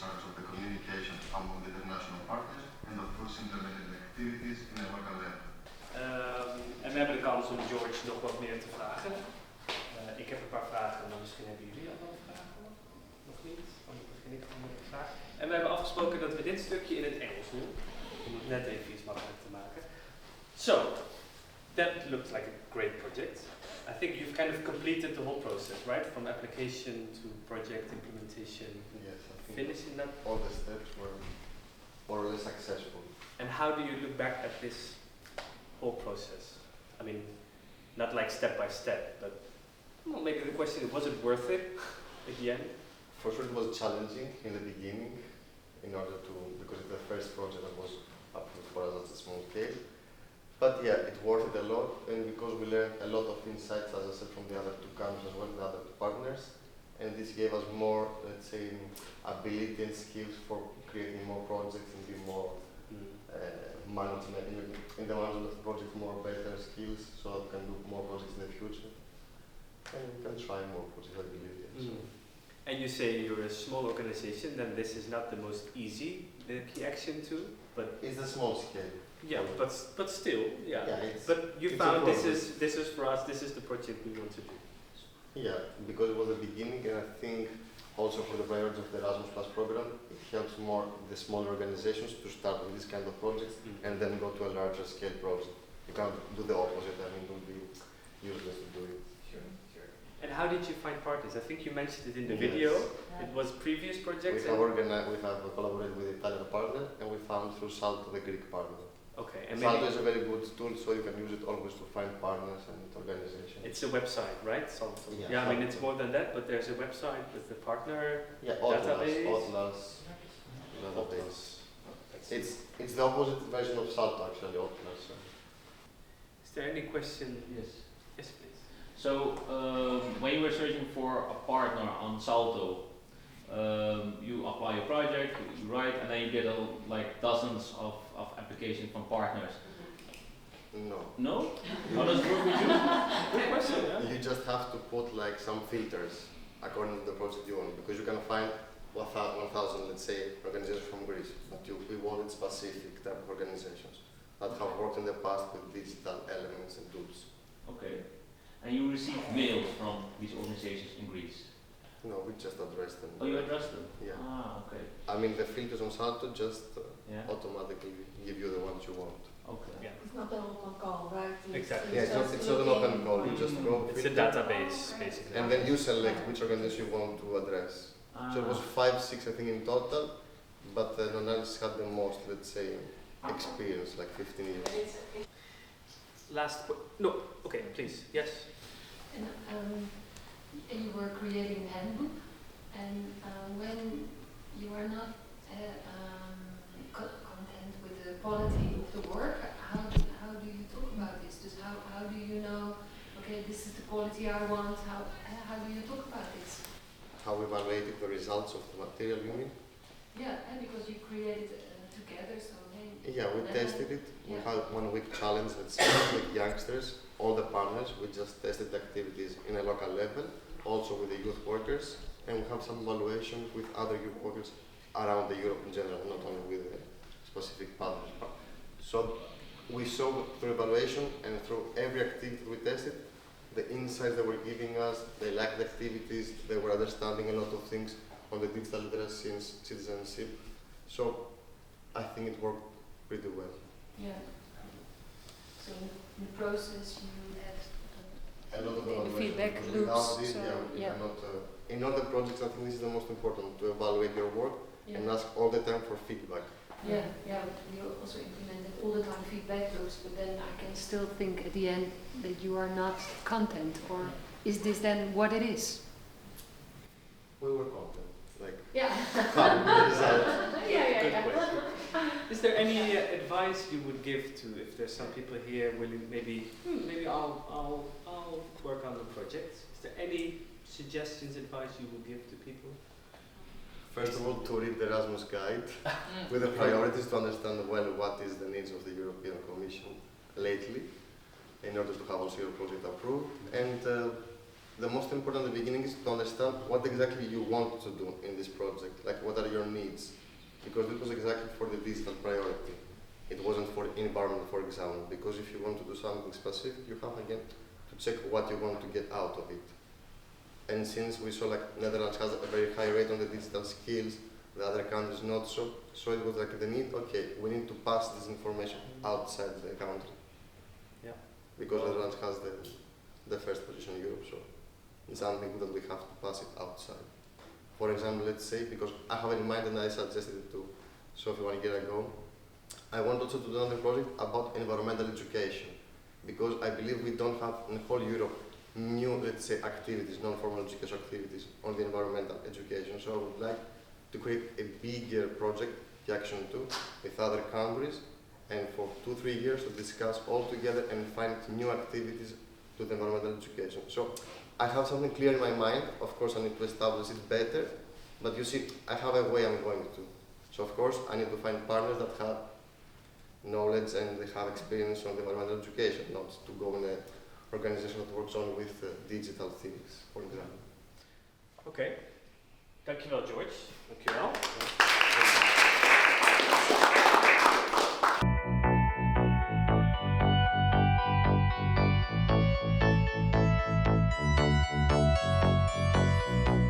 charge of the communication among the international partners and of course implementing the activities in a local level. En we hebben de kans om George nog wat meer te vragen. Ik heb een paar vragen, maar misschien hebben jullie al wel vragen. Nog niet? Dan begin ik gewoon met de vraag. En we hebben afgesproken dat we dit stukje in het Engels doen. Om het net even iets makkelijker te maken. So, that looks like a great project. I think you've kind of completed the whole process, right? From application to project implementation. Yes, I think finishing that. all the steps were more or less successful. And how do you look back at this whole process? I mean, not like step by step, but well, maybe the question is, was it worth it at the end? For sure it was challenging in the beginning in order to, because it's the first project that was approved for us at a small scale. But yeah, it worth it a lot, and because we learned a lot of insights, as I said, from the other two countries as well, the other two partners, and this gave us more, let's say, ability and skills for creating more projects and be more management, in the management of the project, more better skills, so that we can do more projects in the future. And we can try more projects, I believe. Yeah, so. And you say you're a small organization, then this is not the most easy key action to, but it's a small scale. yeah, but still, yeah. But you it's found this is for us. This is the project we want to do. Yeah, because it was the beginning, and I think also for the priorities of the Erasmus Plus program, it helps more the smaller organizations to start with this kind of projects and then go to a larger scale project. You can't do the opposite. I mean, it would be useless to do it. Sure. And how did you find partners? I think you mentioned it in the video. It was previous projects. We have collaborated with the Italian partner, and we found through Salto the Greek partner. Okay, and Salto is a very good tool, so you can use it always to find partners and organizations. It's a website, right? Salto. Yeah, I mean it's more than that, but there's a website with the partner database. Database. It's the opposite version of Salto actually, Atlas. Is there any question? Yes. Yes, please. So when you were searching for a partner on Salto, you apply a project, you write, and then you get like dozens of applications from partners. No. No? How does it work with you? Good question. Yeah? You just have to put like some filters according to the project you want, because you can find 1,000, let's say, organizations from Greece, but we wanted specific type of organizations that have worked in the past with digital elements and tools. Okay. And you receive mails from these organizations in Greece? No, we just address them. Oh, you address them? Yeah. Ah, okay. I mean, the filters on Salto just automatically give you the ones you want. Okay. Yeah. It's not an open call, right? Exactly. Yeah, it's not an open call. You just go. It's a database, basically. And then you select which organization you want to address. So it was 5, 6, I think, in total, but the analysis had the most, let's say, experience, like 15 years. No, okay, please, yes. And you were creating a handbook, and when you are not content with the quality of the work, how do you talk about this? Just how do you know, okay, this is the quality I want, how do you talk about this? How we evaluated the results of the material, you mean? Yeah, and because you created together, so hey. Yeah, we tested it. We had 1 week challenge, let's say, with youngsters, all the partners. We just tested the activities in a local level, also with the youth workers, and we have some evaluation with other youth workers around the Europe in general, not only with specific partners. So we saw through evaluation and through every activity we tested, the insights they were giving us, they liked the activities, they were understanding a lot of things on the digital literacy and citizenship. So I think it worked pretty well. Yeah. So in the process you had a lot of the feedback loops. Without this, we cannot. In other projects, I think this is the most important, to evaluate your work and ask all the time for feedback. Yeah, but we also implemented all the time feedback loops, but then I can still think at the end that you are not content, or is this then what it is? We were content, like yeah. Good question. Is there any advice you would give to, if there's some people here willing, maybe I'll work on the project? Is there any suggestions, advice you would give to people? First of all, to read the Erasmus guide with the priorities to understand well what is the needs of the European Commission lately, in order to have also your project approved. And the most important at the beginning is to understand what exactly you want to do in this project, like what are your needs, because it was exactly for the digital priority. It wasn't for environment, for example, because if you want to do something specific, you have again to check what you want to get out of it. And since we saw like Netherlands has a very high rate on the digital skills, the other countries not so, so it was like the need, okay, we need to pass this information outside the country. Yeah. Because Netherlands has the first position in Europe, so it's something that we have to pass it outside. For example, let's say, because I have it in mind and I suggested it to Sophie 1 year ago, I want also to do another project about environmental education, because I believe we don't have in whole Europe new, let's say, activities, non-formal education activities on the environmental education. So I would like to create a bigger project, the Action 2, with other countries, and for 2-3 years to discuss all together and find new activities to the environmental education. So I have something clear in my mind. Of course, I need to establish it better, but you see, I have a way I'm going to. So of course, I need to find partners that have knowledge and they have experience on the environmental education, not to go in an organization that works only with digital things, for example. Oké. Dankjewel George. Dankjewel.